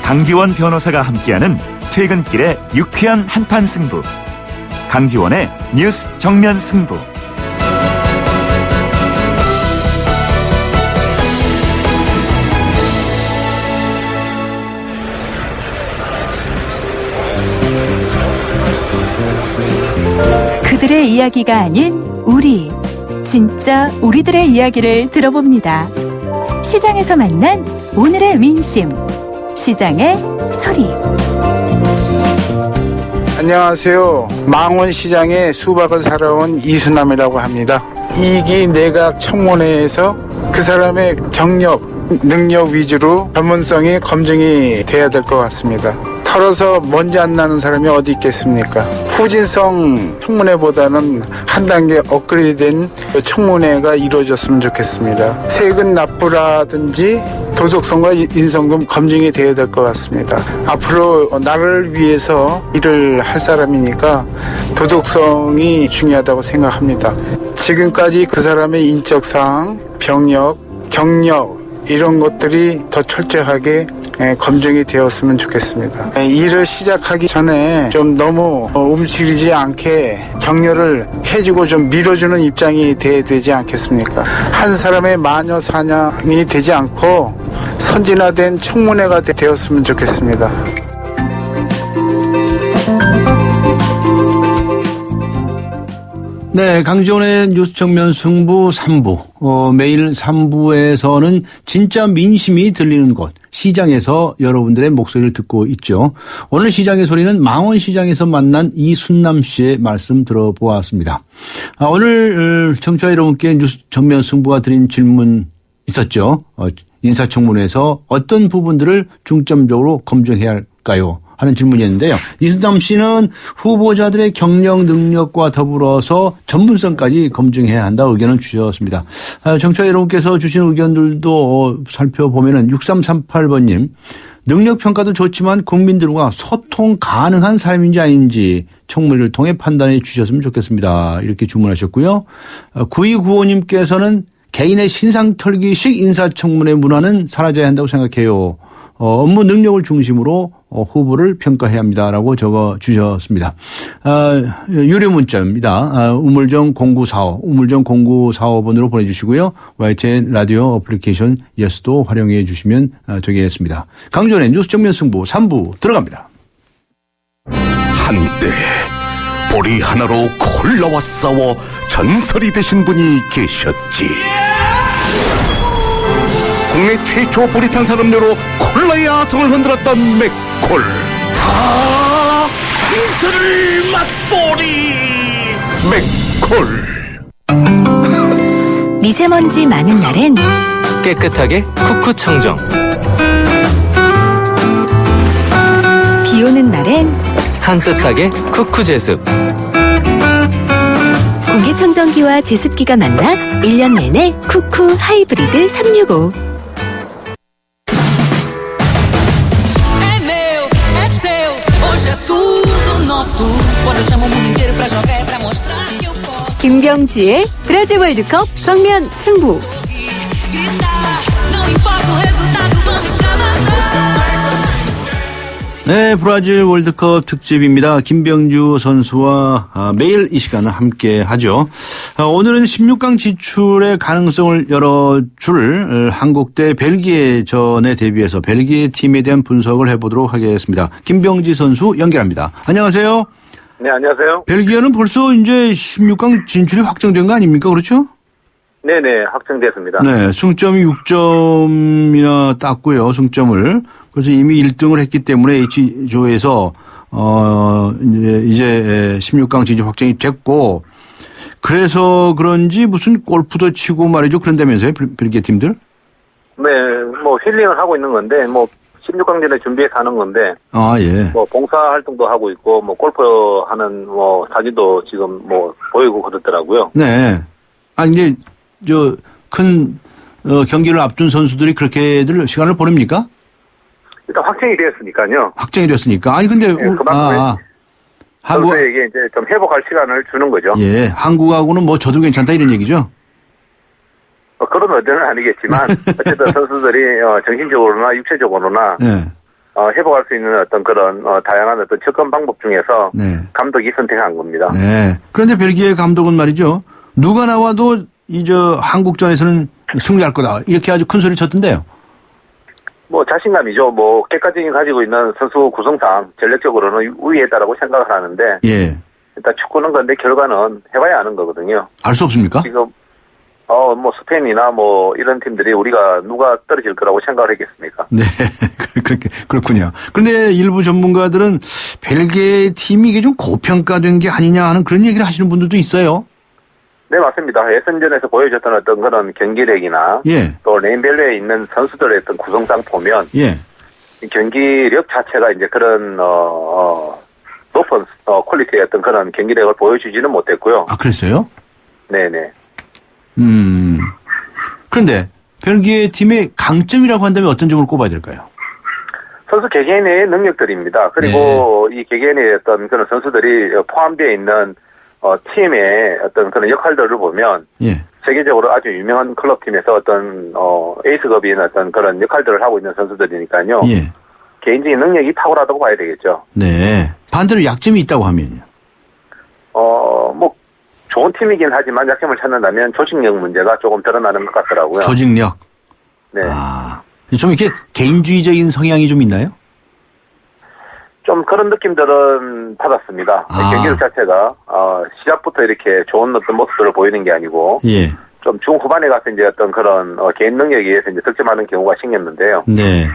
강지원 변호사가 함께하는 퇴근길의 유쾌한 한판 승부. 강지원의 뉴스 정면 승부. 그들의 이야기가 아닌 우리, 진짜 우리들의 이야기를 들어봅니다. 시장에서 만난 오늘의 민심, 시장의 소리. 안녕하세요. 망원시장에 수박을 사러 온 이수남이라고 합니다. 2기 내각 청문회에서 그 사람의 경력, 능력 위주로 전문성이 검증이 돼야 될 것 같습니다. 털어서 먼지 안 나는 사람이 어디 있겠습니까? 후진성 청문회보다는 한 단계 업그레이드된 청문회가 이루어졌으면 좋겠습니다. 세금 납부라든지 도덕성과 인성 좀 검증이 돼야 될 것 같습니다. 앞으로 나라를 위해서 일을 할 사람이니까 도덕성이 중요하다고 생각합니다. 지금까지 그 사람의 인적사항, 병력, 경력 이런 것들이 더 철저하게 검증이 되었으면 좋겠습니다. 일을 시작하기 전에 좀 너무 움츠리지 않게 격려를 해주고 좀 밀어주는 입장이 돼야 되지 않겠습니까? 한 사람의 마녀 사냥이 되지 않고 선진화된 청문회가 되었으면 좋겠습니다. 네, 강지원의 뉴스 정면 승부 3부. 매일 3부에서는 진짜 민심이 들리는 곳, 시장에서 여러분들의 목소리를 듣고 있죠. 오늘 시장의 소리는 망원시장에서 만난 이순남 씨의 말씀 들어보았습니다. 오늘 청취자 여러분께 뉴스 정면 승부가 드린 질문 있었죠. 인사청문회에서 어떤 부분들을 중점적으로 검증해야 할까요? 하는 질문이었는데요. 이순남 씨는 후보자들의 경력 능력과 더불어서 전문성까지 검증해야 한다 의견을 주셨습니다. 청취자 여러분께서 주신 의견들도 살펴보면은 6338번님 능력평가도 좋지만 국민들과 소통 가능한 사람인지 아닌지 청문회를 통해 판단해 주셨으면 좋겠습니다. 이렇게 주문하셨고요. 9295님께서는 개인의 신상털기식 인사청문회 문화는 사라져야 한다고 생각해요. 업무 능력을 중심으로 후보를 평가해야 합니다라고 적어주셨습니다. 유료 문자입니다. 우물정 0945, 우물정 0945번으로 보내주시고요. YTN 라디오 어플리케이션 예스도 활용해 주시면 되겠습니다. 강전의 뉴스 정면 승부 3부 들어갑니다. 한때 보리 하나로 콜라와 싸워 전설이 되신 분이 계셨지. 국내 최초 보리 탄산음료로 콜라의 아성을 흔들었던 맥콜. 다 전설을 맛보리 맥콜. 미세먼지 많은 날엔 깨끗하게 쿠쿠 청정, 비 오는 날엔 산뜻하게 쿠쿠 제습, 공기청정기와 제습기가 만나 1년 내내 쿠쿠 하이브리드 365. 김병지의 브라질 월드컵 정면 승부. 네, 브라질 월드컵 특집입니다. 김병주 선수와 매일 이 시간을 함께 하죠. 오늘은 16강 진출의 가능성을 열어줄 한국 대 벨기에전에 대비해서 벨기에 팀에 대한 분석을 해보도록 하겠습니다. 김병지 선수 연결합니다. 안녕하세요. 네, 안녕하세요. 벨기에는 벌써 이제 16강 진출이 확정된 거 아닙니까? 그렇죠? 네네, 확정됐습니다. 네, 승점이 6점이나 땄고요, 승점을. 그래서 이미 1등을 했기 때문에 H조에서, 이제 16강 진출 확정이 됐고, 그래서 그런지 무슨 골프도 치고 말이죠. 그런다면서요, 벨기에 팀들? 네, 뭐 힐링을 하고 있는 건데, 뭐 16강전에 준비해서 하는 건데, 예. 뭐 봉사 활동도 하고 있고, 뭐 골프 하는 뭐 사진도 지금 뭐 보이고 그러더라고요. 네. 아니, 이제, 큰, 경기를 앞둔 선수들이 그렇게들 시간을 보냅니까? 일단 확정이 되었으니까요. 확정이 됐으니까. 아니, 근데, 네, 그만큼 선수에게 이제 좀 회복할 시간을 주는 거죠. 예. 한국하고는 뭐 저도 괜찮다 이런 얘기죠? 그런 의도는 아니겠지만, 어쨌든 선수들이 정신적으로나 육체적으로나, 예. 회복할 수 있는 어떤 그런 다양한 어떤 접근 방법 중에서 네. 감독이 선택한 겁니다. 네. 그런데 벨기에 감독은 말이죠. 누가 나와도 한국전에서는 승리할 거다. 이렇게 아주 큰 소리를 쳤던데요. 뭐 자신감이죠. 뭐 객관적인 가지고 있는 선수 구성상 전력적으로는 우위했다라고 생각을 하는데 예. 일단 축구는 그런데 결과는 해봐야 아는 거거든요. 알 수 없습니까? 지금 뭐 스페인이나 뭐 이런 팀들이 우리가 누가 떨어질 거라고 생각을 했겠습니까? 네. 그렇군요. 그런데 일부 전문가들은 벨기에 팀이 이게 좀 고평가된 게 아니냐 하는 그런 얘기를 하시는 분들도 있어요. 네, 맞습니다. 예선전에서 보여줬던 어떤 그런 경기력이나 예. 또 레인벨레에 있는 선수들의 어떤 구성상 보면 예. 이 경기력 자체가 이제 그런 높은 퀄리티의 어떤 그런 경기력을 보여주지는 못했고요. 아, 그랬어요? 네네. 그런데 벨기에 팀의 강점이라고 한다면 어떤 점을 꼽아야 될까요? 선수 개개인의 능력들입니다. 그리고 이 개개인의 어떤 그런 선수들이 포함되어 있는 팀의 어떤 그런 역할들을 보면 예. 세계적으로 아주 유명한 클럽팀에서 어떤 에이스급인 어떤 그런 역할들을 하고 있는 선수들이니까요. 예. 개인적인 능력이 탁월하다고 봐야 되겠죠. 네. 반대로 약점이 있다고 하면요. 뭐 좋은 팀이긴 하지만 약점을 찾는다면 조직력 문제가 조금 드러나는 것 같더라고요. 조직력. 네. 아, 좀 이렇게 개인주의적인 성향이 좀 있나요? 좀 그런 느낌들은 받았습니다. 아. 경기력 자체가 시작부터 이렇게 좋은 어떤 모습들을 보이는 게 아니고 예. 좀 중후반에 가서 이제 어떤 그런 개인 능력에 의해서 이제 득점하는 경우가 생겼는데요. 네.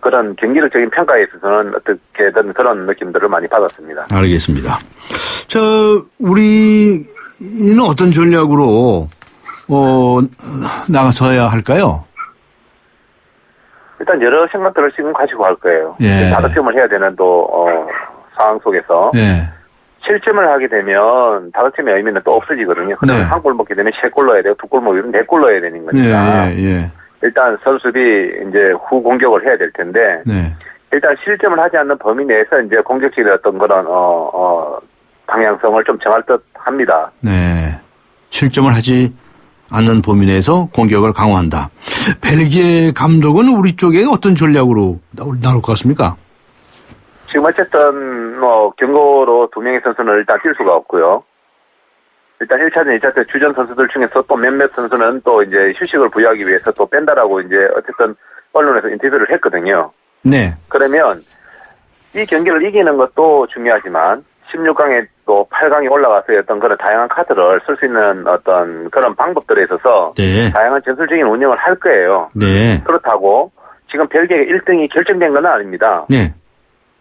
그런 경기력적인 평가에 있어서는 어떻게든 그런 느낌들을 많이 받았습니다. 알겠습니다. 우리는 어떤 전략으로 나가서야 할까요? 일단 여러 생각들을 지금 가지고 갈 거예요. 예. 다득점을 해야 되는 또 상황 속에서 예. 실점을 하게 되면 다득점의 의미는 또 없어지거든요. 그러면 네. 한 골 먹게 되면 3골 넣어야 되고 2골 먹으면 4골 넣어야 되는 거니까. 예. 일단 선수들이 이제 후 공격을 해야 될 텐데 네. 일단 실점을 하지 않는 범위 내에서 이제 공격질의 어떤 그런 방향성을 좀 정할 듯 합니다. 네. 실점을 하지 않는 범위 내에서 공격을 강화한다. 벨기에 감독은 우리 쪽에 어떤 전략으로 나올 것 같습니까? 지금 어쨌든 경고로 2명의 선수는 일단 뛸 수가 없고요. 일단 1차전, 2차전 주전 선수들 중에서 또 몇몇 선수는 또 이제 휴식을 부여하기 위해서 또 뺀다라고 이제 어쨌든 언론에서 인터뷰를 했거든요. 네. 그러면 이 경기를 이기는 것도 중요하지만 16강에 또 8강에 올라가서의 어떤 그런 다양한 카드를 쓸 수 있는 어떤 그런 방법들에 있어서 네. 다양한 전술적인 운영을 할 거예요. 네. 그렇다고 지금 벨기에 1등이 결정된 건 아닙니다. 네.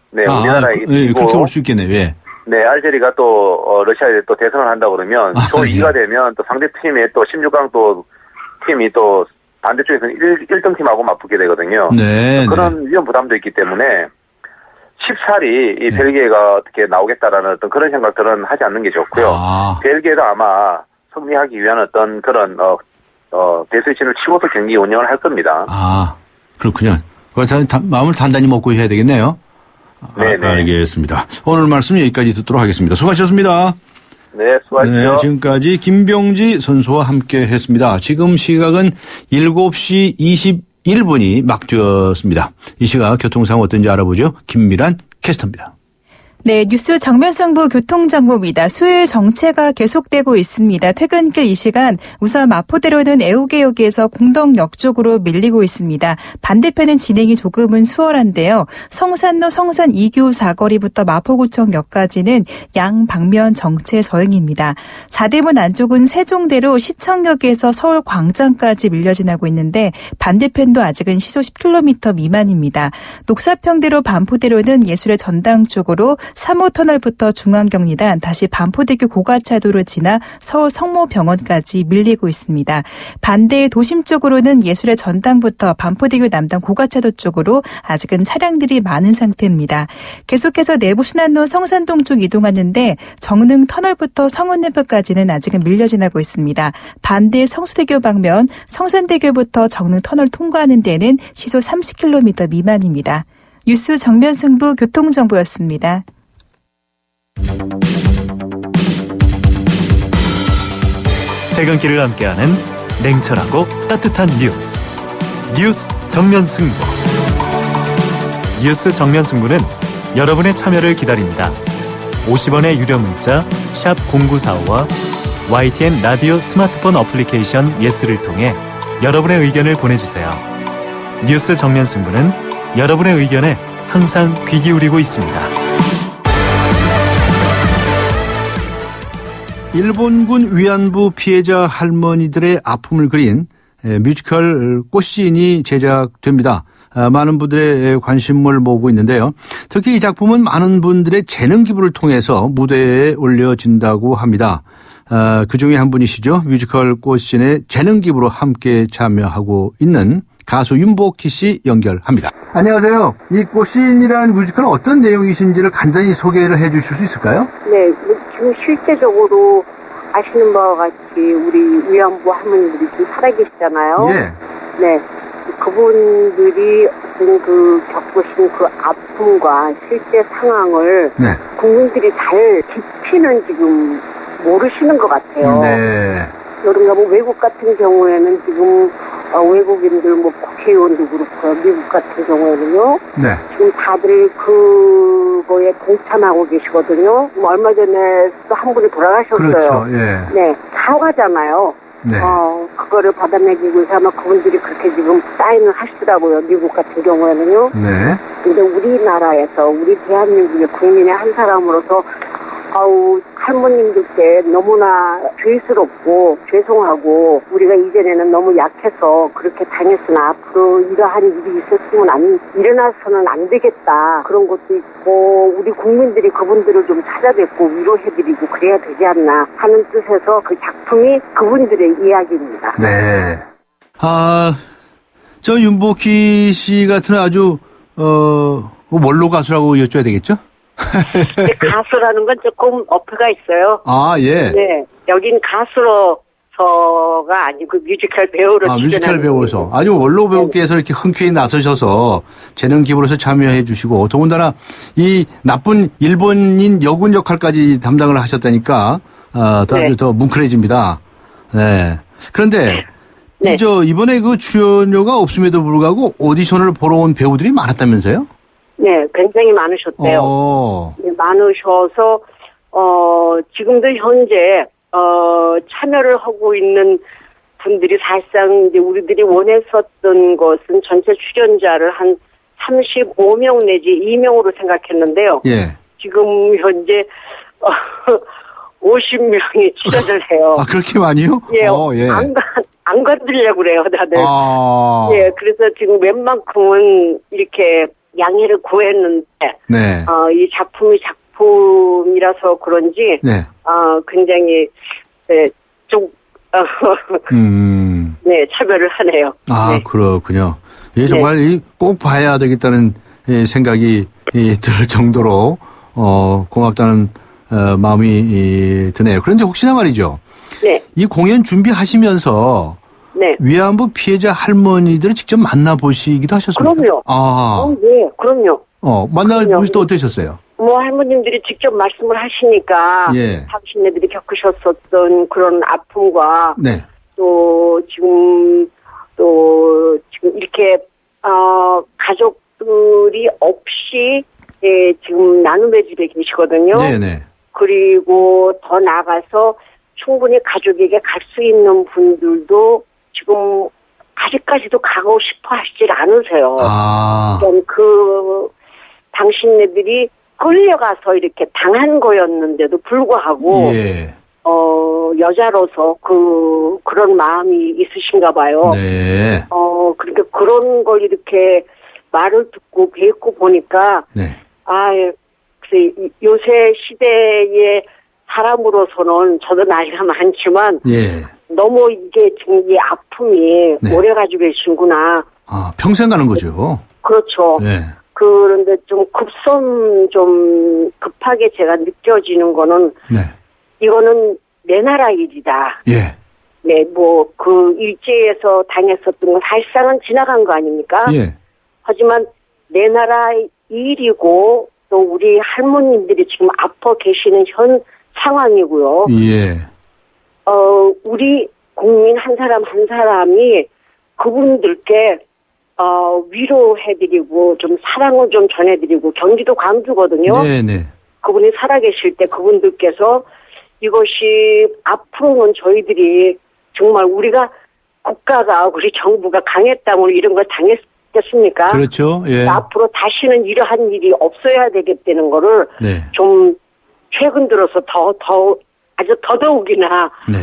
네, 우리나라 그렇게 볼 수 있겠네요. 예. 네, 알제리가 또 러시아에 또 대선을 한다고 그러면 조 2가 되면 또 상대 팀의 또 16강 또 팀이 또 반대쪽에서는 1등 팀하고 맞붙게 되거든요. 네. 그런 위험 부담도 있기 때문에 쉽사리 이 벨기에가 어떻게 나오겠다라는 어떤 그런 생각들은 하지 않는 게 좋고요. 벨기에도 아마 승리하기 위한 어떤 그런 배수진을 치고서 경기 운영을 할 겁니다. 아, 그렇군요. 마음을 단단히 먹고 해야 되겠네요. 네네. 알겠습니다. 오늘 말씀 여기까지 듣도록 하겠습니다. 수고하셨습니다. 네, 수고하십시오. 네, 지금까지 김병지 선수와 함께 했습니다. 지금 시각은 7시 21분이 막 되었습니다. 이 시각 교통상황 어떤지 알아보죠. 김미란 캐스터입니다. 네, 뉴스 정면 승부 교통정보입니다. 수요일 정체가 계속되고 있습니다. 퇴근길 이 시간 우선 마포대로는 애호개역에서 공덕역 쪽으로 밀리고 있습니다. 반대편은 진행이 조금은 수월한데요. 성산로 성산 2교 사거리부터 마포구청역까지는 양방면 정체 서행입니다. 사대문 안쪽은 세종대로 시청역에서 서울광장까지 밀려 지나고 있는데 반대편도 아직은 시속 10km 미만입니다. 녹사평대로 반포대로는 예술의 전당 쪽으로 3호 터널부터 중앙경리단 다시 반포대교 고가차도로 지나 서울 성모병원까지 밀리고 있습니다. 반대 도심 쪽으로는 예술의 전당부터 반포대교 남단 고가차도 쪽으로 아직은 차량들이 많은 상태입니다. 계속해서 내부순환로 성산동 쪽 이동하는데 정릉 터널부터 성운램프까지는 아직은 밀려 지나고 있습니다. 반대 성수대교 방면 성산대교부터 정릉 터널 통과하는 데는 시속 30km 미만입니다. 뉴스 정면 승부 교통정보였습니다. 퇴근길을 함께하는 냉철하고 따뜻한 뉴스 정면 승부. 뉴스 정면 승부는 여러분의 참여를 기다립니다. 50원의 유료 문자 샵 0945와 YTN 라디오 스마트폰 어플리케이션 예스를 통해 여러분의 의견을 보내주세요. 뉴스 정면 승부는 여러분의 의견에 항상 귀 기울이고 있습니다. 일본군 위안부 피해자 할머니들의 아픔을 그린 뮤지컬 꽃신이 제작됩니다. 많은 분들의 관심을 모으고 있는데요. 특히 이 작품은 많은 분들의 재능 기부를 통해서 무대에 올려진다고 합니다. 그중에 한 분이시죠. 뮤지컬 꽃신의 재능 기부로 함께 참여하고 있는 가수 윤복희 씨 연결합니다. 안녕하세요. 이 꽃신이라는 뮤지컬은 어떤 내용이신지를 간단히 소개를 해 주실 수 있을까요? 네, 지금 실제적으로 아시는 바와 같이 우리 위안부 할머니들이 지금 살아계시잖아요. 예. 네, 그분들이 어떤 겪으신 그 아픔과 실제 상황을 네. 국민들이 잘 깊이는 지금 모르시는 것 같아요. 네. 그런가 뭐 외국 같은 경우에는 지금 외국인들 뭐 국회의원도 그렇고 미국 같은 경우에는요. 네. 지금 다들 그거에 동참하고 계시거든요. 뭐 얼마 전에 또 한 분이 돌아가셨어요. 그렇죠. 예. 네, 사과잖아요. 네. 그거를 받아내기 위해서 아마 그분들이 그렇게 지금 사인을 하시더라고요. 미국 같은 경우에는요. 네. 근데 우리나라에서 우리 대한민국의 국민의 한 사람으로서 할머님들께 너무나 죄스럽고 죄송하고 우리가 이전에는 너무 약해서 그렇게 당했으나 앞으로 이러한 일이 있었으면 일어나서는 안 되겠다. 그런 것도 있고 우리 국민들이 그분들을 좀 찾아뵙고 위로해드리고 그래야 되지 않나 하는 뜻에서 그 작품이 그분들의 이야기입니다. 네. 저 윤복희 씨 같은 아주 원로 가수라고 여쭤야 되겠죠? 가수라는 건 조금 어폐가 있어요. 아, 예. 네. 여긴 가수로서가 아니고 뮤지컬 배우로 뮤지컬 배우로서. 아주 원로 배우께서 이렇게 흔쾌히 나서셔서 재능 기부로서 참여해 주시고 더군다나 이 나쁜 일본인 여군 역할까지 담당을 하셨다니까 네. 더 뭉클해집니다. 네. 그런데 네. 이번에 그 출연료가 없음에도 불구하고 오디션을 보러 온 배우들이 많았다면서요? 네, 굉장히 많으셨대요. 네, 많으셔서 지금도 현재 참여를 하고 있는 분들이 사실상 이제 우리들이 원했었던 것은 전체 출연자를 한 35명 내지 2명으로 생각했는데요. 예. 지금 현재 50명이 출연을 해요. 아, 그렇게 많이요? 예, 예. 안 건드리려고 그래요, 다들. 예, 그래서 지금 웬만큼은 이렇게 양해를 구했는데, 네. 이 작품이 작품이라서 그런지, 네. 굉장히, 네, 좀, 네, 차별을 하네요. 네. 그렇군요. 예, 정말 꼭 봐야 되겠다는 생각이 들 정도로, 고맙다는 마음이 드네요. 그런데 혹시나 말이죠. 네. 이 공연 준비하시면서 네. 위안부 피해자 할머니들을 직접 만나보시기도 하셨습니까? 그럼요. 네, 그럼요. 만나보실 때 어떠셨어요? 뭐 할머님들이 직접 말씀을 하시니까 예. 당신네들이 겪으셨었던 그런 아픔과 네. 또 지금 이렇게 가족들이 없이 지금 나눔의 집에 계시거든요. 네네. 그리고 더 나아가서 충분히 가족에게 갈 수 있는 분들도 지금 아직까지도 가고 싶어 하시질 않으세요. 당신네들이 끌려가서 이렇게 당한 거였는데도 불구하고 예. 여자로서 그런 마음이 있으신가 봐요. 네. 그러니까 그런 걸 이렇게 말을 듣고 뵙고 보니까 네. 요새 시대의 사람으로서는 저도 나이가 많지만 예. 너무 이게 지금 이 아픔이 네. 오래 가지고 계시구나. 평생 가는 거죠. 그렇죠. 네. 그런데 좀 급하게 제가 느껴지는 거는 네. 이거는 내 나라 일이다. 예. 네, 일제에서 당했었던 건 사실상은 지나간 거 아닙니까? 예. 하지만 내 나라 일이고 또 우리 할머님들이 지금 아파 계시는 현 상황이고요. 예. 우리 국민 한 사람 한 사람이 그분들께 위로해드리고 좀 사랑을 좀 전해드리고 경기도 광주거든요. 네네. 그분이 살아계실 때 그분들께서 이것이 앞으로는 저희들이 정말 우리가 국가가 우리 정부가 강했다면 이런 걸 당했겠습니까? 그렇죠. 예. 앞으로 다시는 이러한 일이 없어야 되겠다는 거를 네. 좀 최근 들어서 아주 더더욱이나 네.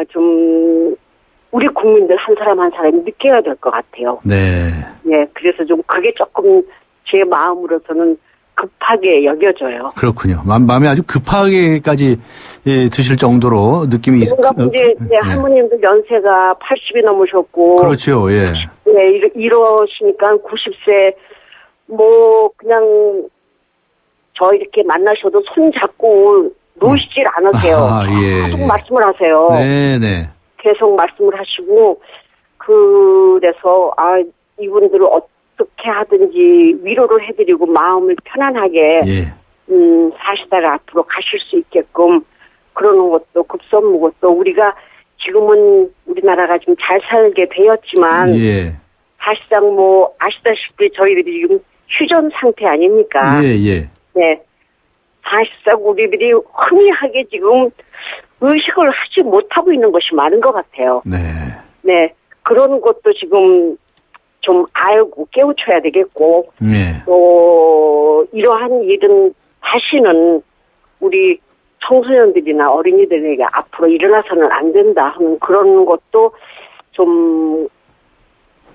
좀 우리 국민들 한 사람 한 사람이 느껴야 될 것 같아요. 네. 예, 그래서 좀 그게 조금 제 마음으로서는 급하게 여겨져요. 그렇군요. 마음에 아주 급하게까지 드실 정도로 느낌이 그러니까 이제 할머님들 연세가 80이 넘으셨고. 그렇죠. 예. 네, 이러시니까 90세 그냥 저 이렇게 만나셔도 손 잡고 놓으시질 않으세요. 예. 계속 말씀을 하세요. 네네. 계속 말씀을 하시고 그래서 이분들을 어떻게 하든지 위로를 해드리고 마음을 편안하게 사시다가 앞으로 가실 수 있게끔 그러는 것도 급선무고 또 우리가 지금은 우리나라가 좀 잘 살게 되었지만 사실상 아시다시피 저희들이 지금 휴전 상태 아닙니까? 네. 사실상 우리들이 흔히하게 지금 의식을 하지 못하고 있는 것이 많은 것 같아요. 네. 그런 것도 지금 좀 알고 깨우쳐야 되겠고, 또 이러한 일은 다시는 우리 청소년들이나 어린이들에게 앞으로 일어나서는 안 된다 하는 그런 것도 좀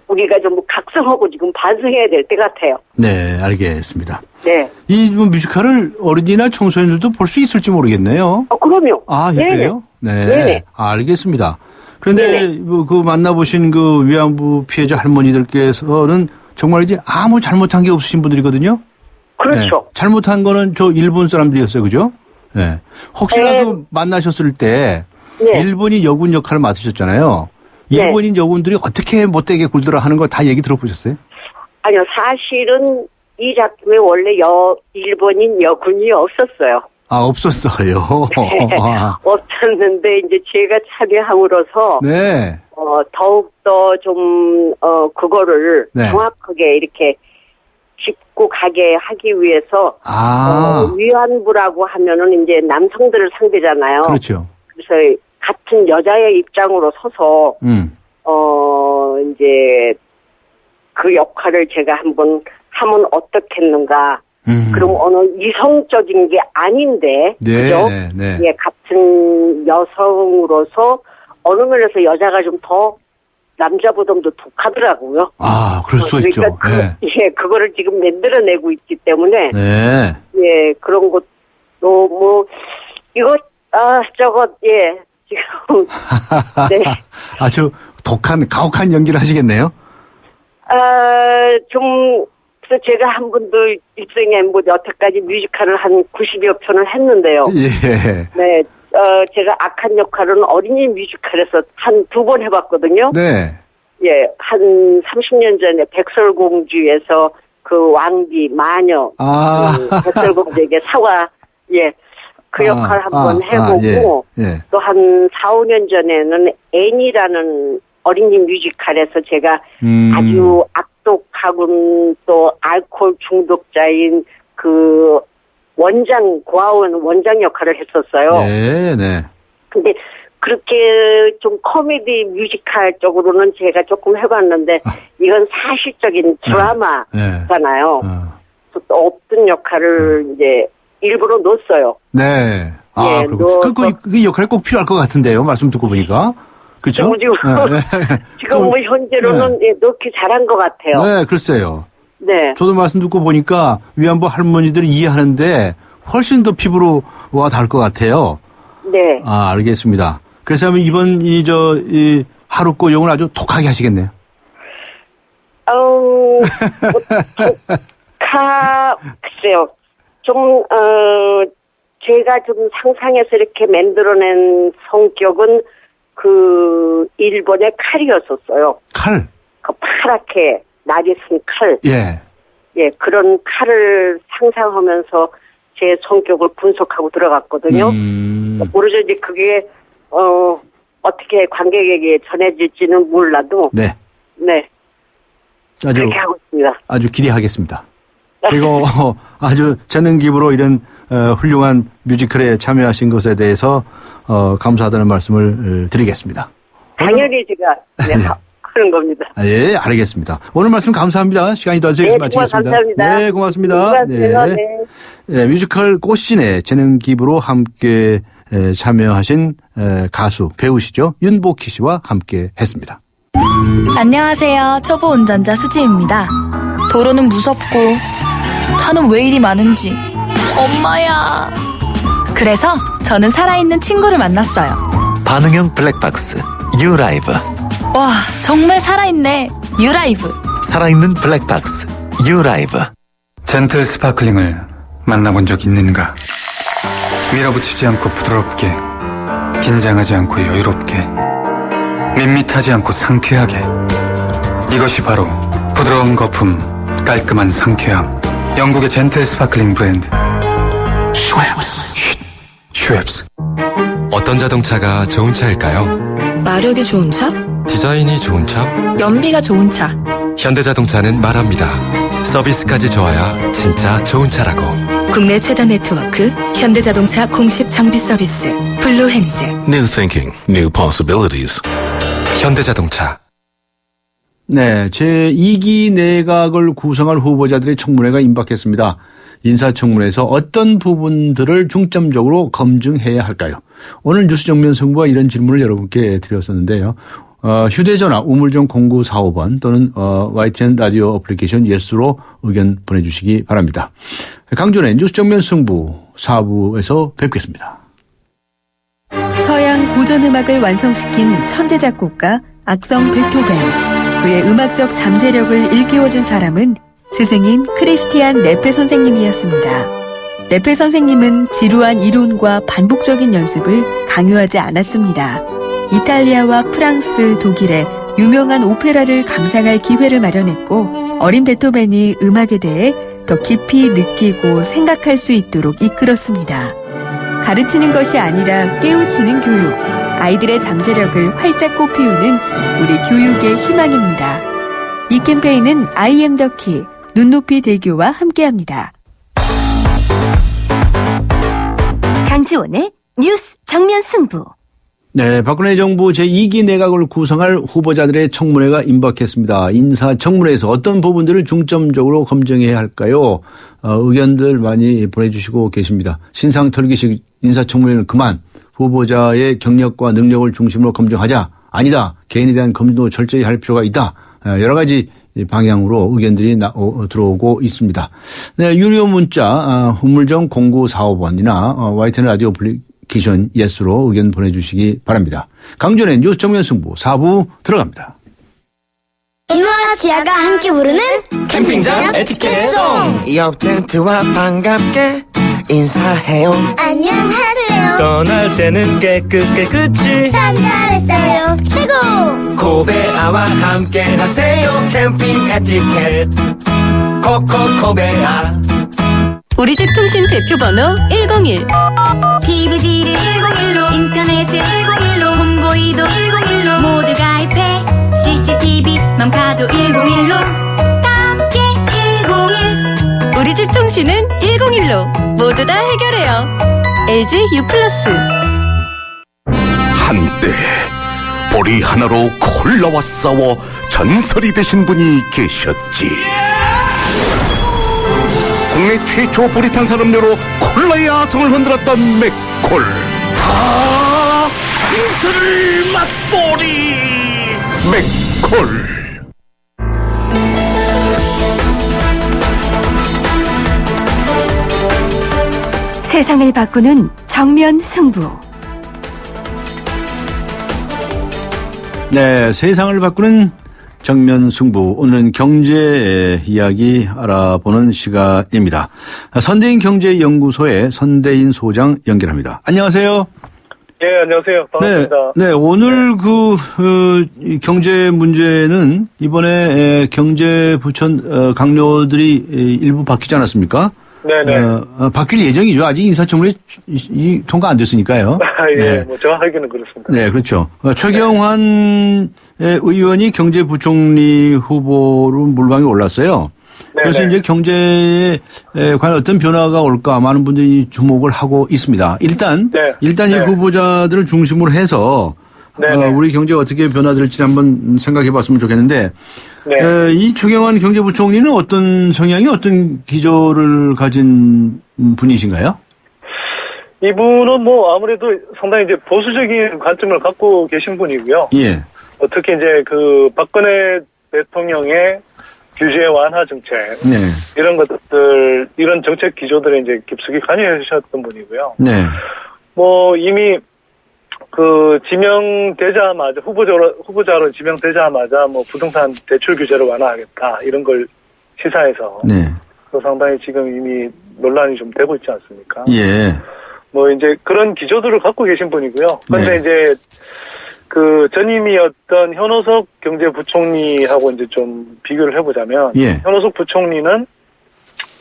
우리가 좀 각성하고 지금 반성해야 될 때 같아요. 네, 알겠습니다. 네. 이 뮤지컬을 어린이나 청소년들도 볼 수 있을지 모르겠네요. 그럼요. 그래요? 네. 네네. 알겠습니다. 그런데 그 만나보신 그 위안부 피해자 할머니들께서는 정말 이제 아무 잘못한 게 없으신 분들이거든요. 그렇죠. 네. 잘못한 거는 저 일본 사람들이었어요. 그죠? 네. 혹시라도 만나셨을 때 일본인 여군 역할을 맡으셨잖아요. 일본인 여군들이 어떻게 못되게 굴더라 하는 거 다 얘기 들어보셨어요? 아니요. 사실은 이 작품에 원래 일본인 여군이 없었어요. 없었어요. 네, 없었는데 이제 제가 참여함으로써 더욱더 좀 그거를 정확하게 이렇게 짚고 가게 하기 위해서 위안부라고 하면은 이제 남성들을 상대잖아요. 그렇죠. 그래서 같은 여자의 입장으로 서서 이제 그 역할을 제가 한번 하면 어떻겠는가. 그럼 어느 이성적인 게 아닌데, 그죠? 예, 같은 여성으로서 어느 면에서 여자가 좀 더 남자보다도 독하더라고요. 그럴 수 있죠. 그거를 지금 만들어내고 있기 때문에, 그런 것도 이거 지금 아주 가혹한 연기를 하시겠네요. 그래서 제가 한 번도 일생에 여태까지 뮤지컬을 한 90여 편을 했는데요. 네. 제가 악한 역할은 어린이 뮤지컬에서 한 2번 해봤거든요. 한 30년 전에 백설공주에서 그 왕비, 마녀, 백설공주에게 사과, 그 역할 한번 해보고, 또 한 4, 5년 전에는 애니라는 어린이 뮤지컬에서 제가 아주 악독하고 또 알코올 중독자인 그 고아원 원장 역할을 했었어요. 근데 그렇게 좀 코미디 뮤지컬 쪽으로는 제가 조금 해봤는데 이건 사실적인 드라마잖아요. 또 없던 역할을 이제 일부러 넣었어요. 그 역할이 꼭 필요할 것 같은데요. 말씀 듣고 보니까. 그렇죠? 지금 현재로는 넣기 잘한 것 같아요. 글쎄요. 네. 저도 말씀 듣고 보니까 위안부 할머니들을 이해하는데 훨씬 더 피부로 와 닿을 것 같아요. 네. 알겠습니다. 그래서 이번 이 하루꼬 용을 아주 독하게 하시겠네요. 글쎄요. 제가 좀 상상해서 이렇게 만들어낸 성격은 그 일본의 칼이었었어요. 칼? 그 파랗게 날이 쓴 칼. 그런 칼을 상상하면서 제 성격을 분석하고 들어갔거든요. 모르죠. 이제 그게 어떻게 관객에게 전해질지는 몰라도 그렇게 하고 있습니다. 아주 기대하겠습니다. 그리고 아주 재능 기부로 이런 훌륭한 뮤지컬에 참여하신 것에 대해서 감사하다는 말씀을 드리겠습니다. 당연히 제가 하는 겁니다. 예, 알겠습니다. 오늘 말씀 감사합니다. 시간이 더 되어서 마치겠습니다. 감사합니다. 네, 고맙습니다. 네, 뮤지컬 꽃신의 재능 기부로 함께 참여하신 가수, 배우시죠. 윤복희 씨와 함께 했습니다. 안녕하세요. 초보 운전자 수지입니다. 도로는 무섭고 차는 왜 이리 많은지 엄마야. 그래서 저는 살아있는 친구를 만났어요. 반응형 블랙박스 유라이브. 와, 정말 살아있네. 유라이브. 살아있는 블랙박스 유라이브. 젠틀 스파클링을 만나본 적 있는가? 밀어붙이지 않고 부드럽게, 긴장하지 않고 여유롭게, 밋밋하지 않고 상쾌하게. 이것이 바로 부드러운 거품, 깔끔한 상쾌함. 영국의 젠틀 스파클링 브랜드 슈엡스. 어떤 자동차가 좋은 차일까요? 마력이 좋은 차? 디자인이 좋은 차? 연비가 좋은 차. 현대자동차는 말합니다. 서비스까지 좋아야 진짜 좋은 차라고. 국내 최다 네트워크 현대자동차 공식 장비 서비스 블루핸즈. New thinking, new possibilities. 현대자동차. 네, 제2기 내각을 구성할 후보자들의 청문회가 임박했습니다. 인사청문회에서 어떤 부분들을 중점적으로 검증해야 할까요? 오늘 뉴스 정면 승부와 이런 질문을 여러분께 드렸었는데요. 휴대전화 우물정 0945번 또는 YTN 라디오 어플리케이션 예스로 의견 보내주시기 바랍니다. 강준의 뉴스 정면 승부 4부에서 뵙겠습니다. 서양 고전음악을 완성시킨 천재 작곡가 악성 베토벤. 그의 음악적 잠재력을 일깨워준 사람은 스승인 크리스티안 네페 선생님이었습니다. 네페 선생님은 지루한 이론과 반복적인 연습을 강요하지 않았습니다. 이탈리아와 프랑스, 독일의 유명한 오페라를 감상할 기회를 마련했고 어린 베토벤이 음악에 대해 더 깊이 느끼고 생각할 수 있도록 이끌었습니다. 가르치는 것이 아니라 깨우치는 교육, 아이들의 잠재력을 활짝 꽃피우는 우리 교육의 희망입니다. 이 캠페인은 I am the key, 눈높이 대교와 함께합니다. 강지원의 뉴스 정면 승부. 네, 박근혜 정부 제2기 내각을 구성할 후보자들의 청문회가 임박했습니다. 인사청문회에서 어떤 부분들을 중점적으로 검증해야 할까요? 의견들 많이 보내주시고 계십니다. 신상털기식 인사청문회는 그만, 후보자의 경력과 능력을 중심으로 검증하자. 아니다. 개인에 대한 검증도 철저히 할 필요가 있다. 여러 가지 방향으로 의견들이 들어오고 있습니다. 네, 유료 문자 우물정 0945번이나 YTN 라디오 어플리케이션 예스로 의견 보내주시기 바랍니다. 강준의 뉴스 정면 승부 4부 들어갑니다. 이노와 지아가 함께 부르는 캠핑장 에티켓 송. 옆 텐트와 반갑게 인사해요. 안녕하세요. 떠날 때는 깨끗이 참 잘했어요. 최고. 코베아와 함께 하세요. 캠핑 에티켓 코코코베아. 우리 집 통신 대표번호 101. TV지를 101로 인터넷을 101로 홍보이도 101로 모두 가입해 CCTV 맘카도 101로 함께 101. 우리 집 통신은 101로 모두 다 해결해요. LG U+. 한때 보리 하나로 콜라와 싸워 전설이 되신 분이 계셨지. 국내 최초 보리 탄산음료로 콜라의 아성을 흔들었던 맥콜. 다 전설을 맛보리 맥콜. 세상을 바꾸는 정면 승부. 네, 세상을 바꾸는 정면 승부. 오늘은 경제 이야기 알아보는 시간입니다. 선대인 경제연구소의 선대인 소장 연결합니다. 안녕하세요. 네, 안녕하세요. 반갑습니다. 네, 오늘 이 경제 문제는 이번에 경제부천 강료들이 일부 바뀌지 않았습습니까? 네네. 바뀔 예정이죠. 아직 인사청문회 통과 안 됐으니까요. 예, 네. 뭐 정확하게는 그렇습니다. 네, 그렇죠. 최경환 의원이 경제부총리 후보로 물방에 올랐어요. 그래서 이제 경제에 과연 어떤 변화가 올까 많은 분들이 주목을 하고 있습니다. 일단 이 후보자들을 중심으로 해서 우리 경제가 어떻게 변화될지 한번 생각해 봤으면 좋겠는데 이 최경환 경제부총리는 어떤 성향이 어떤 기조를 가진 분이신가요? 이분은 뭐 아무래도 상당히 이제 보수적인 관점을 갖고 계신 분이고요. 예. 특히 이제 그 박근혜 대통령의 규제 완화 정책 이런 것들 이런 정책 기조들에 이제 깊숙이 관여하셨던 분이고요. 네. 뭐 이미 그 지명되자마자 후보자로 지명되자마자 뭐 부동산 대출 규제를 완화하겠다 이런 걸 시사해서 그 상당히 지금 이미 논란이 좀 되고 있지 않습니까? 예. 뭐 이제 그런 기조들을 갖고 계신 분이고요. 그런데 이제 그 전임이었던 현호석 경제부총리하고 이제 좀 비교를 해보자면 현호석 부총리는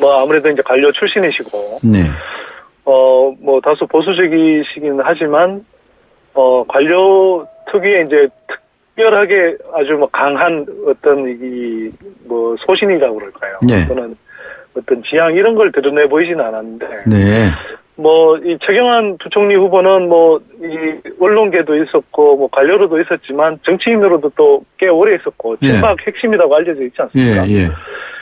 뭐 아무래도 이제 관료 출신이시고 뭐 다소 보수적이시긴 하지만 관료 특유의 이제 특별하게 아주 뭐 강한 어떤 이 뭐 소신이라고 그럴까요? 또는 어떤 지향 이런 걸 드러내 보이진 않았는데 뭐 이 최경환 부총리 후보는 뭐 이 언론계도 있었고 뭐 관료로도 있었지만 정치인으로도 또 꽤 오래 있었고 친박 핵심이라고 알려져 있지 않습니까?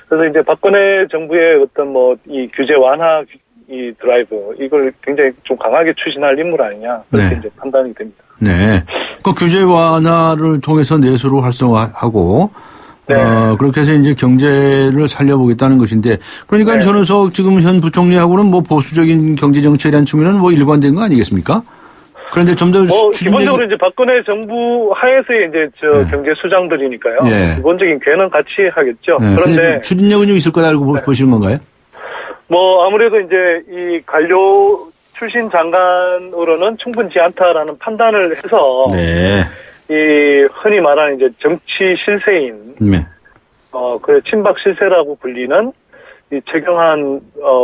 그래서 이제 박근혜 정부의 어떤 뭐 이 규제 완화 이 드라이브 이걸 굉장히 좀 강하게 추진할 인물 아니냐 그렇게 이제 판단이 됩니다. 네. 그 규제 완화를 통해서 내수를 활성화하고 그렇게 해서 이제 경제를 살려보겠다는 것인데 그러니까 현호석 지금 현 부총리하고는 뭐 보수적인 경제 정책이라는 측면은 뭐 일관된 거 아니겠습니까? 그런데 좀 더 기본적으로 이제 박근혜 정부 하에서의 이제 경제 수장들이니까요. 기본적인 궤는 같이 하겠죠. 그런데 추진력은 좀 있을 거라고 보시는 건가요? 뭐 아무래도 이제 이 관료 출신 장관으로는 충분치 않다라는 판단을 해서 이 흔히 말하는 이제 정치 실세인 그 친박 실세라고 불리는 이 최경환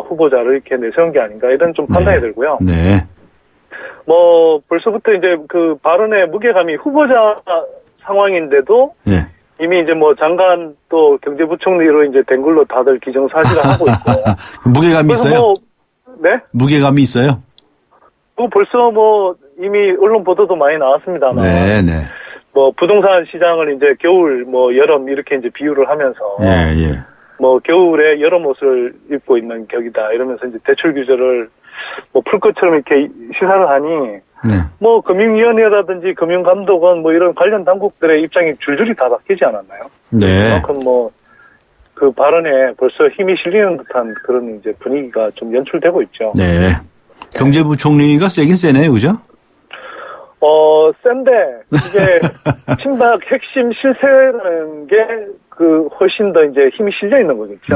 후보자를 이렇게 내세운 게 아닌가 이런 좀 판단이 들고요. 뭐 벌써부터 이제 그 발언의 무게감이 후보자 상황인데도 이미 이제 뭐 장관 또 경제부총리로 이제 된 걸로 다들 기정사실을 하고 있고 무게감이 있어요? 뭐, 무게감이 있어요? 또 벌써 뭐 이미 언론 보도도 많이 나왔습니다만 뭐 부동산 시장을 이제 겨울 뭐 여름 이렇게 이제 비유를 하면서 뭐 겨울에 여름 옷을 입고 있는 격이다 이러면서 이제 대출 규제를 뭐 풀 것처럼 이렇게 시사를 하니 뭐 금융위원회라든지 금융감독원 뭐 이런 관련 당국들의 입장이 줄줄이 다 바뀌지 않았나요? 그만큼 뭐 그 발언에 벌써 힘이 실리는 듯한 그런 이제 분위기가 좀 연출되고 있죠. 경제부총리가 세긴 세네요, 그죠? 센데 이게 친박 핵심 실세라는 게 그 훨씬 더 이제 힘이 실려 있는 거겠죠.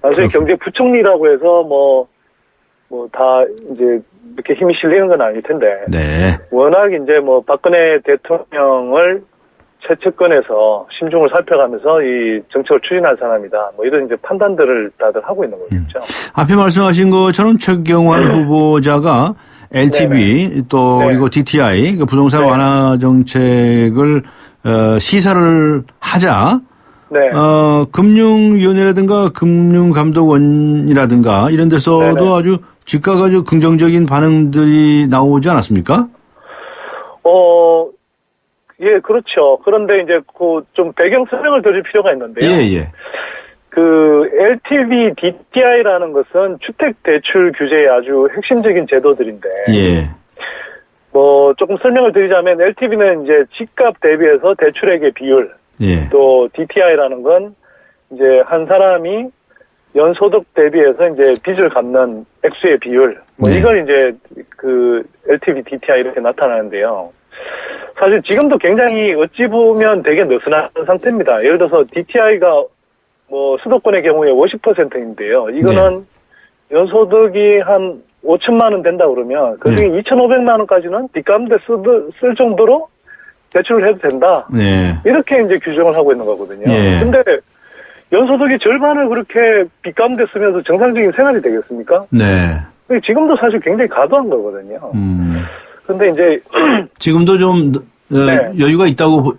나중에 경제부총리라고 해서 뭐 다 이제 이렇게 힘이 실리는 건 아닐 텐데. 워낙 이제 뭐 박근혜 대통령을 최측근에서 심중을 살펴가면서 이 정책을 추진할 사람이다. 뭐 이런 이제 판단들을 다들 하고 있는 거겠죠. 앞에 말씀하신 것처럼 최경환 후보자가 LTV 또 그리고 DTI 그 부동산 완화 정책을 시사를 하자. 금융위원회라든가 금융감독원이라든가 이런 데서도 아주 집가가 아주 긍정적인 반응들이 나오지 않았습니까? 예, 그렇죠. 그런데 이제 그 좀 배경 설명을 드릴 필요가 있는데요. 그 LTV, DTI라는 것은 주택 대출 규제의 아주 핵심적인 제도들인데. 뭐 조금 설명을 드리자면 LTV는 이제 집값 대비해서 대출액의 비율. 또 DTI라는 건 이제 한 사람이 연소득 대비해서 이제 빚을 갚는 액수의 비율. 뭐 이걸 이제 그 LTV, DTI 이렇게 나타나는데요. 사실 지금도 굉장히 어찌 보면 되게 느슨한 상태입니다. 예를 들어서 DTI가 뭐 수도권의 경우에 50%인데요. 이거는 연소득이 한 5천만 원 된다 그러면 그중에 2,500만 원까지는 빚가운데 쓸 정도로 대출을 해도 된다. 이렇게 이제 규정을 하고 있는 거거든요. 근데 연소득의 절반을 그렇게 빚가운데 쓰면서 정상적인 생활이 되겠습니까? 지금도 사실 굉장히 과도한 거거든요. 근데 이제 지금도 좀 여유가 있다고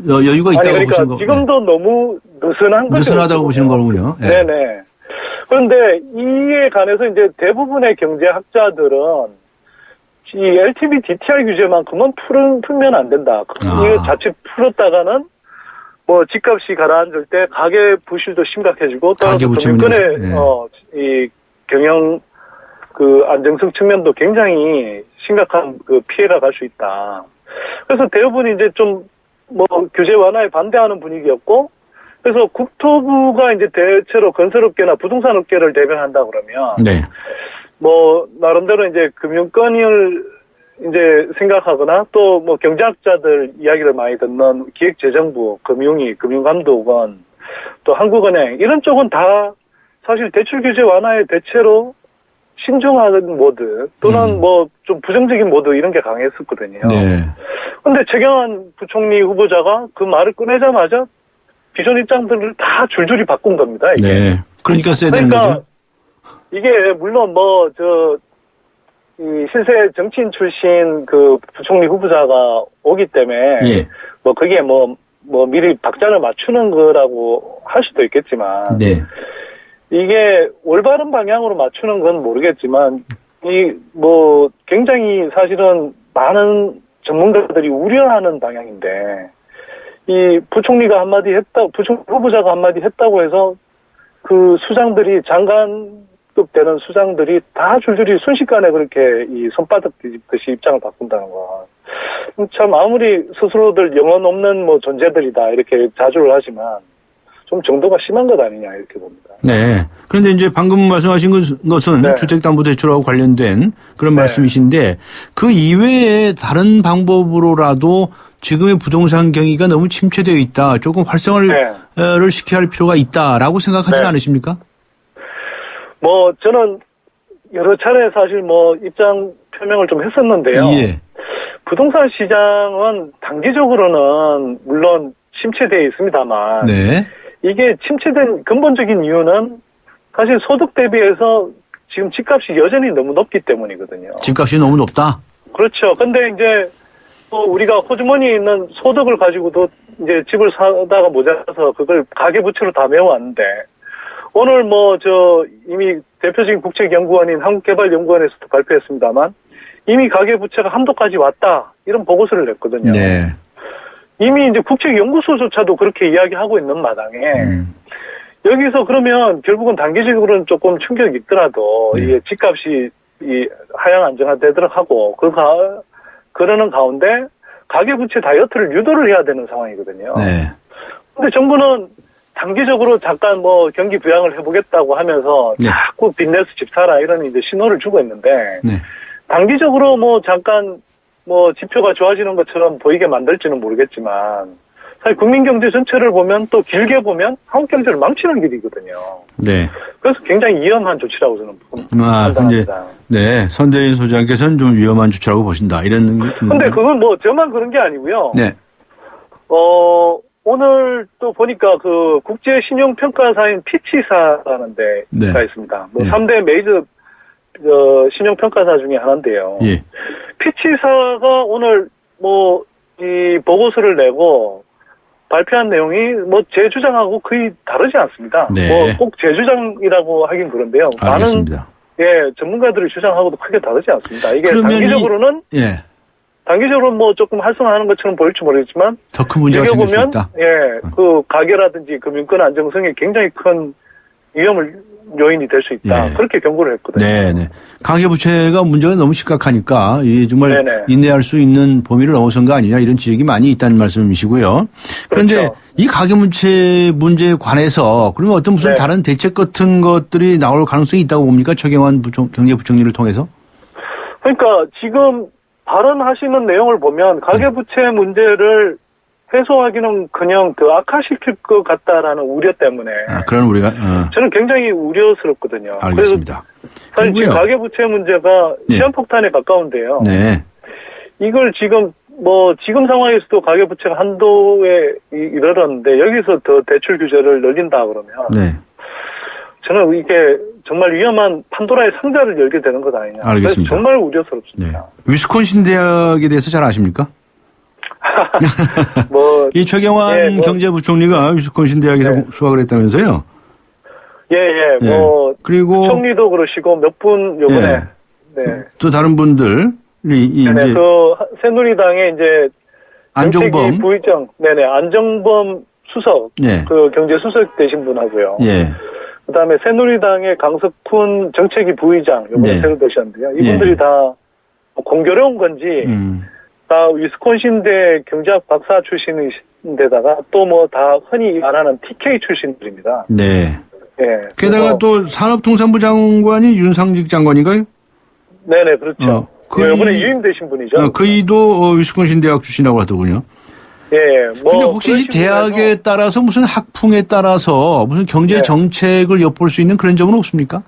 여유가 있다고 그러니까 보시는 거. 지금도 너무 느슨한 거죠. 느슨하다고 보시는 거군요. 예. 네네. 그런데 이에 관해서 이제 대부분의 경제학자들은 이 LTV DTI 규제만큼은 풀면 안 된다. 이거 자칫 풀었다가는 뭐 집값이 가라앉을 때 가계 부실도 심각해지고 또 금융권의 이 경영 그 안정성 측면도 굉장히 심각한 그 피해가 갈 수 있다. 그래서 대부분이 이제 좀 뭐 규제 완화에 반대하는 분위기였고, 그래서 국토부가 이제 대체로 건설업계나 부동산업계를 대변한다 그러면, 네. 뭐 나름대로 이제 금융권을 이제 생각하거나 또 뭐 경제학자들 이야기를 많이 듣는 기획재정부, 금융감독원, 또 한국은행 이런 쪽은 다 사실 대출 규제 완화의 대체로 신중하는 모드 또는 뭐 좀 부정적인 모드 이런 게 강했었거든요. 네. 근데 최경환 부총리 후보자가 그 말을 꺼내자마자 기존 입장들을 다 줄줄이 바꾼 겁니다. 이게. 네. 그러니까 써야 되는 거죠. 이게 물론 이 실세 정치인 출신 그 부총리 후보자가 오기 때문에 예. 뭐 그게 뭐 미리 박자를 맞추는 거라고 할 수도 있겠지만 네. 이게 올바른 방향으로 맞추는 건 모르겠지만 이 뭐 굉장히 사실은 많은 전문가들이 우려하는 방향인데 이 부총리가 부총리 후보자가 한마디 했다고 해서 그 수장들이 장관급 되는 수장들이 다 줄줄이 순식간에 그렇게 이 손바닥 뒤집듯이 입장을 바꾼다는 거. 참 아무리 스스로들 영혼 없는 뭐 존재들이다 이렇게 자주를 하지만 좀 정도가 심한 것 아니냐 이렇게 봅니다. 네. 그런데 이제 방금 말씀하신 것은 네. 주택담보대출하고 관련된 그런 네. 말씀이신데 그 이외에 다른 방법으로라도 지금의 부동산 경기가 너무 침체되어 있다. 조금 활성화를 시켜야 할 필요가 있다라고 생각하지는 네. 않으십니까? 뭐 저는 여러 차례 사실 뭐 입장 표명을 좀 했었는데요. 예. 부동산 시장은 단기적으로는 물론 침체되어 있습니다만 네. 이게 침체된 근본적인 이유는 사실 소득 대비해서 지금 집값이 여전히 너무 높기 때문이거든요. 집값이 너무 높다? 그렇죠. 근데 이제 또 우리가 호주머니에 있는 소득을 가지고도 이제 집을 사다가 모자라서 그걸 가계부채로 다 메워왔는데 오늘 이미 대표적인 국책연구원인 한국개발연구원에서도 발표했습니다만 이미 가계부채가 한도까지 왔다. 이런 보고서를 냈거든요. 네. 이미 이제 국책연구소조차도 그렇게 이야기하고 있는 마당에 여기서 그러면 결국은 단기적으로는 조금 충격이 있더라도 이게 집값이 이 하향 안정화되도록 하고 그러는 가운데 가계부채 다이어트를 유도를 해야 되는 상황이거든요. 네. 근데 정부는 단기적으로 잠깐 경기 부양을 해보겠다고 하면서 자꾸 빚내서 집 사라 이런 이제 신호를 주고 있는데 단기적으로 잠깐 지표가 좋아지는 것처럼 보이게 만들지는 모르겠지만 사실 국민 경제 전체를 보면 또 길게 보면 한국 경제를 망치는 길이거든요. 네. 그래서 굉장히 위험한 조치라고 저는 판단합니다. 네. 선대인 소장께서는 좀 위험한 조치라고 보신다. 이런. 근데 그건 저만 그런 게 아니고요. 네. 오늘 또 보니까 그 국제신용평가사인 피치사라는 데가 있습니다. 3대 메이저 신용평가사 중에 하나인데요. 예. 피치사가 오늘 이 보고서를 내고 발표한 내용이 제 주장하고 거의 다르지 않습니다. 네. 꼭 제 주장이라고 하긴 그런데요. 알겠습니다. 많은 전문가들의 주장하고도 크게 다르지 않습니다. 이게 단기적으로는 단기적으로 조금 활성화하는 것처럼 보일지 모르겠지만 더 큰 문제가 생길 수 있다. 그 가계라든지 금융권 안정성에 굉장히 큰 요인이 될 수 있다. 그렇게 경고를 했거든요. 네. 가계부채가 문제가 너무 심각하니까 이게 정말 네네. 인내할 수 있는 범위를 넘어선 거 아니냐 이런 지적이 많이 있다는 말씀이시고요. 그런데 그렇죠. 이 가계부채 문제에 관해서 그러면 어떤 무슨 다른 대책 같은 것들이 나올 가능성이 있다고 봅니까? 최경환 경제부총리를 통해서? 그러니까 지금 발언하시는 내용을 보면 가계부채 문제를 해소하기는커녕 더 악화시킬 것 같다라는 우려 때문에 그런 우리가 저는 굉장히 우려스럽거든요. 알겠습니다. 그래서 사실 지금 가계부채 문제가 시한폭탄에 가까운데요. 네. 이걸 지금 상황에서도 가계부채가 한도에 이르렀는데 여기서 더 대출 규제를 늘린다 그러면 저는 이게 정말 위험한 판도라의 상자를 열게 되는 것 아니냐. 알겠습니다. 그래서 정말 우려스럽습니다. 위스콘신 대학에 대해서 잘 아십니까? 뭐 이 최경환 예, 뭐, 경제부총리가 위스콘신 대학에서 네. 수학을 했다면서요? 예. 뭐 그리고 총리도 그러시고 몇 분 요번에 네. 또 다른 분들이 네네, 이제 그 새누리당의 이제 안종범 정책위 부의장, 네네, 안정범 수석, 네. 그 경제수석 되신 분하고요. 예. 그다음에 새누리당의 강석훈 정책위 부의장 요번에 네. 새로 되셨는데요. 이분들이 예. 다 공교로운 건지 다 위스콘신대 경제학 박사 출신인데다가 또 뭐 다 흔히 말하는 TK 출신들입니다. 네. 예. 게다가 그래서- 또 산업통상부 장관이 윤상직 장관인가요? 네네, 그렇죠. 이번에 유임되신 분이죠. 그이도 위스콘신 대학 출신이라고 하더군요. 예. 뭐 근데 혹시 이 그런 식으로 대학에 해서 따라서 무슨 학풍에 따라서 무슨 경제 네. 정책을 엿볼 수 있는 그런 점은 없습니까?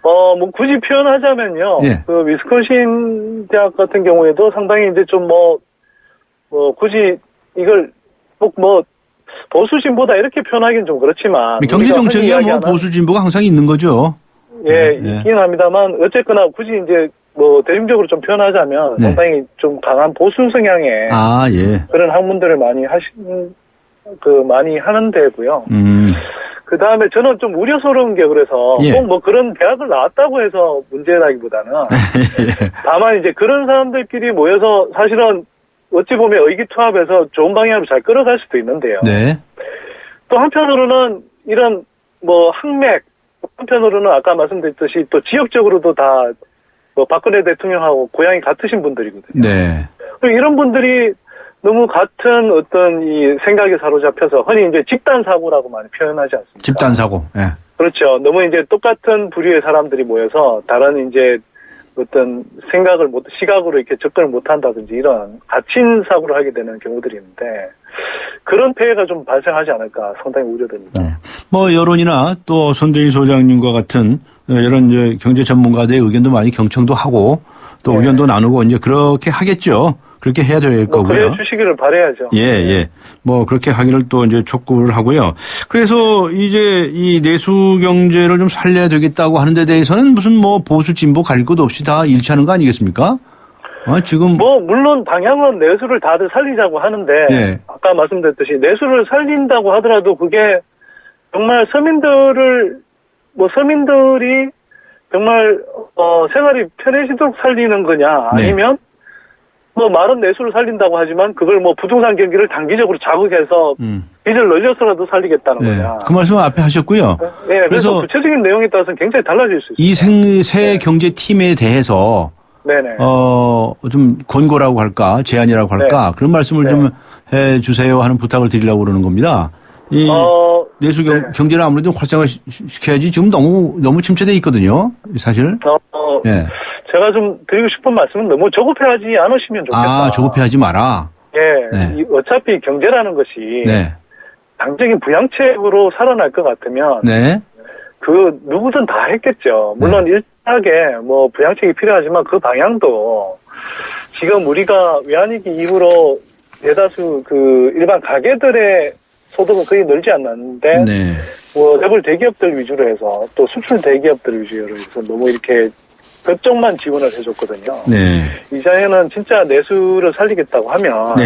뭐 굳이 표현하자면요. 예. 그 위스콘신 대학 같은 경우에도 상당히 이제 좀 굳이 이걸 꼭 보수 진보다 이렇게 표현하기는 좀 그렇지만 경제 우리가 흔히 정책이야 뭐 이야기하는 보수 진보가 항상 있는 거죠. 예, 네. 있긴 합니다만 어쨌거나 굳이 이제 대중적으로 좀 표현하자면 네. 상당히 좀 강한 보수 성향의 아, 예. 그런 학문들을 많이 많이 하는 데고요. 그 다음에 저는 좀 우려스러운 게 그래서 예. 꼭 그런 대학을 나왔다고 해서 문제라기보다는 다만 이제 그런 사람들끼리 모여서 사실은 어찌 보면 의기투합해서 좋은 방향으로 잘 끌어갈 수도 있는데요. 네. 또 한편으로는 이런 학맥, 한편으로는 아까 말씀드렸듯이 또 지역적으로도 다 박근혜 대통령하고 고향이 같으신 분들이거든요. 네. 그리고 이런 분들이 너무 같은 어떤 이 생각에 사로잡혀서 흔히 이제 집단 사고라고 많이 표현하지 않습니까? 집단 사고. 예. 그렇죠. 너무 이제 똑같은 부류의 사람들이 모여서 다른 이제 어떤 시각으로 이렇게 접근을 못 한다든지 이런 갇힌 사고를 하게 되는 경우들이 있는데 그런 폐해가 좀 발생하지 않을까 상당히 우려됩니다. 여론이나 또 손대희 소장님과 같은 이런 이제 경제 전문가들의 의견도 많이 경청도 하고 또 의견도 나누고 이제 그렇게 하겠죠. 그렇게 해야 될 거고요. 그래 주시기를 바라야죠. 예. 그렇게 하기를 또 이제 촉구를 하고요. 그래서 이제 이 내수 경제를 좀 살려야 되겠다고 하는 데 대해서는 무슨 보수 진보 가릴 것 없이 다 일치하는 거 아니겠습니까? 지금. 물론 방향은 내수를 다들 살리자고 하는데, 예. 아까 말씀드렸듯이 내수를 살린다고 하더라도 그게 정말 서민들이 정말, 생활이 편해지도록 살리는 거냐, 아니면 말은 내수를 살린다고 하지만 그걸 부동산 경기를 단기적으로 자극해서 빚을 늘려서라도 살리겠다는 거냐. 그 말씀은 앞에 하셨고요. 네, 그래서 구체적인 내용에 따라서는 굉장히 달라질 수 있습니다. 이 새 경제팀에 대해서 네네. 좀 권고라고 할까, 제안이라고 할까, 그런 말씀을 좀 해 주세요 하는 부탁을 드리려고 그러는 겁니다. 이 내수 경제를 아무래도 활성화 시켜야지 지금 너무 침체돼 있거든요. 사실. 예. 제가 좀 드리고 싶은 말씀은 너무 조급해하지 않으시면 좋겠다. 조급해하지 마라. 예. 어차피 경제라는 것이 당적인 부양책으로 살아날 것 같으면 누구든 다 했겠죠. 물론 일하게 부양책이 필요하지만 그 방향도 지금 우리가 외환위기 이후로 대다수 일반 가게들의 소득은 거의 늘지 않았는데 재벌 대기업들 위주로 해서 또 수출 대기업들 위주로 해서 너무 이렇게 그쪽만 지원을 해줬거든요. 이제는 진짜 내수를 살리겠다고 하면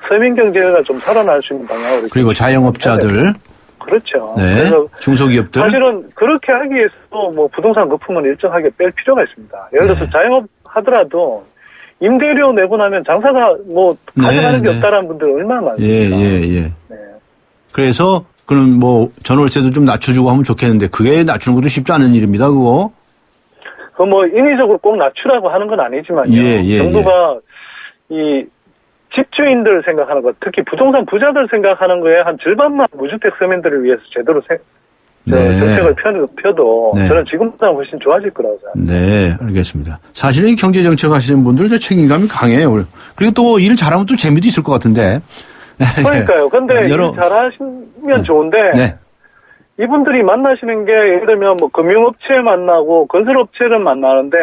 서민 경제가 좀 살아날 수 있는 방향으로 그리고 자영업자들 그렇죠. 그래서 중소기업들 사실은 그렇게 하기 위해서도 부동산 거품은 일정하게 뺄 필요가 있습니다. 예를 들어서 자영업 하더라도 임대료 내고 나면 장사가 가져가는 게 없다라는 분들 얼마나 많습니까? 그래서 그럼 전월세도 좀 낮춰주고 하면 좋겠는데 그게 낮추는 것도 쉽지 않은 일입니다. 그거. 인위적으로 꼭 낮추라고 하는 건 아니지만요. 정부가 이 집주인들 생각하는 것, 특히 부동산 부자들 생각하는 거에 한 절반만 무주택 서민들을 위해서 제대로 정책을 펴도 저는 지금보다는 훨씬 좋아질 거라고 생각합니다. 네, 알겠습니다. 사실은 경제정책 하시는 분들 책임감이 강해요. 그리고 또 일 잘하면 또 재미도 있을 것 같은데. 그러니까요. 근데 일 잘하시면 좋은데 이분들이 만나시는 게 예를 들면 금융업체 만나고 건설업체를 만나는데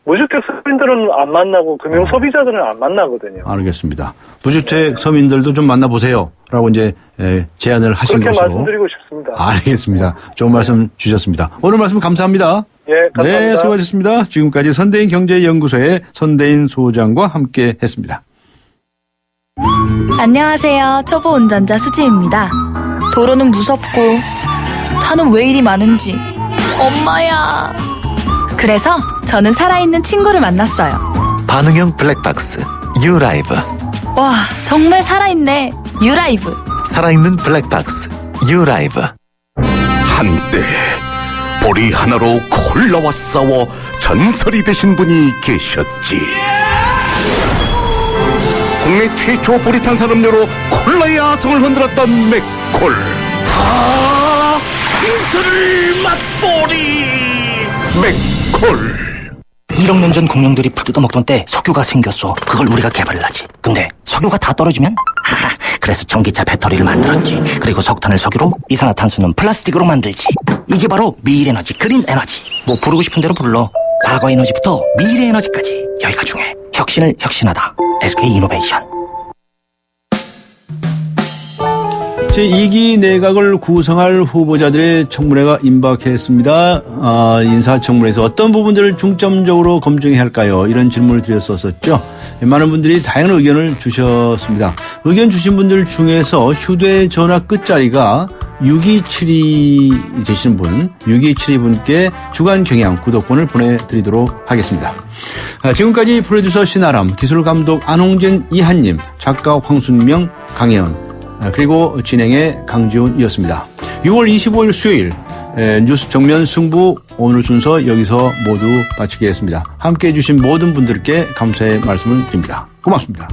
무주택 서민들은 안 만나고 금융소비자들은 안 만나거든요. 알겠습니다. 무주택 서민들도 좀 만나보세요. 라고 이제 제안을 하신 것으로. 그렇게 말씀드리고 싶습니다. 알겠습니다. 좋은 말씀 주셨습니다. 오늘 말씀 감사합니다. 감사합니다. 네, 수고하셨습니다. 지금까지 선대인 경제연구소의 선대인 소장과 함께 했습니다. 안녕하세요. 초보 운전자 수지입니다. 도로는 무섭고 차는 왜 이리 많은지 엄마야. 그래서 저는 살아있는 친구를 만났어요. 반응형 블랙박스 유라이브. 와, 정말 살아있네. 유라이브. 살아있는 블랙박스 유라이브. 한때 보리 하나로 콜라와 싸워 전설이 되신 분이 계셨지. 국내 최초 보리 탄산음료로 콜라의 아성을 흔들었던 맥콜. 다 이슬을 맛보리 맥콜. 1억 년 전 공룡들이 풀 뜯어먹던 때 석유가 생겼어. 그걸 우리가 개발을 하지. 근데 석유가 다 떨어지면? 하하, 그래서 전기차 배터리를 만들었지. 그리고 석탄을 석유로, 이산화탄소는 플라스틱으로 만들지. 이게 바로 미래에너지, 그린 에너지. 뭐 부르고 싶은 대로 불러. 과거 에너지부터 미래 에너지까지. 여기가 중요해. 혁신을 혁신하다. SK이노베이션. 제2기 내각을 구성할 후보자들의 청문회가 임박했습니다. 인사청문회에서 어떤 부분들을 중점적으로 검증해야 할까요? 이런 질문을 드렸었죠. 많은 분들이 다양한 의견을 주셨습니다. 의견 주신 분들 중에서 휴대전화 끝자리가 6272 되시는 분, 6272분께 주간 경향 구독권을 보내드리도록 하겠습니다. 지금까지 프로듀서 신아람, 기술감독 안홍진, 이한님, 작가 황순명, 강혜원, 그리고 진행의 강지훈이었습니다. 6월 25일 수요일 뉴스 정면 승부 오늘 순서 여기서 모두 마치겠습니다. 함께해 주신 모든 분들께 감사의 말씀을 드립니다. 고맙습니다.